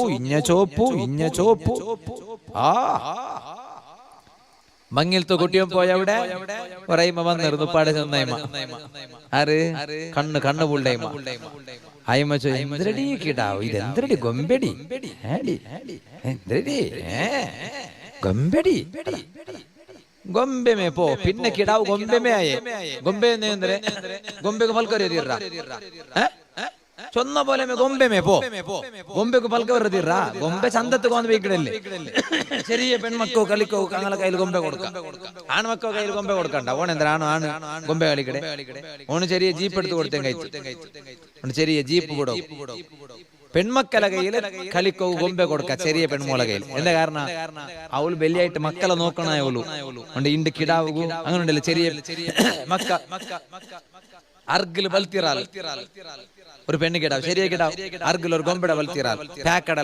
ഇഞ്ഞ ചോപ്പു ആ മങ്ങിലത്തെ കുട്ടിയും പോയ അവിടെ പറയുമ്പ വന്നിരുന്നു പാടെ ചെന്നൈമ ആര് കണ്ണ് പുള്ളൈമ അയ്മ ചോ എന്തിരടി കിടാവ് ഇതെന്തിരടി ഗൊമ്പെടി എന്തിരടി ഗൊമ്പെടി ಗೊಂಬೆ ಮೇ ಪೋ ಪಿನ್ನ ಕಿಡಾವು ಗೊಂಬೆ ಮೇ ಆಯೆ ಗೊಂಬೆ ಅಂದ್ರೆ ಗೊಂಬೆಗೆ ಫಲ್ಕರಿಯದಿರ್ರ ചൊന്ന പോലെ ഗൊമ്പെ മേ പോ ഗൊമ്പെക്ക് പൽക്ക വെറുതിറാ ഗൊമ്പെ ചന്തത്ത് കൊന്ന് വീക്കിടല്ലേ ചെറിയ പെൺമക്കോ കളിക്കോ അങ്ങനെ കയ്യിൽ ഗൊമ്പെ കൊടുക്കാം ആൺമക്കോ കയ്യിൽ ഗൊമ്പെ കൊടുക്കണ്ട ഓണെന്താ ആണ് ഗൊമ്പെ കളിക്കടെ ഓണ് ചെറിയ ജീപ്പ് എടുത്ത് കൊടുത്തേം കഴിച്ചു ചെറിയ ജീപ്പ് വിടും പെൺമക്കളെ കയ്യിൽ കളിക്കോ ഗൊമ്പെ കൊടുക്ക ചെറിയ പെൺമോളെ കയ്യിൽ എന്താ കാരണം അവള് വലിയായിട്ട് മക്കളെ നോക്കണായോളൂ ഉണ്ട് ഇണ്ട് കിടാവൂ അങ്ങനെ ഉണ്ടല്ലോ ചെറിയ മക്ക അർഗിൽ ബൽത്തിറാൽ ഒരു പെണ്ണ് കിടാവ് ശരിയാ കിടാവ് അർഗിൽ ഒരു ഗൊമ്പയുടെ ബൽത്തിറാൽ പാക്കടൽ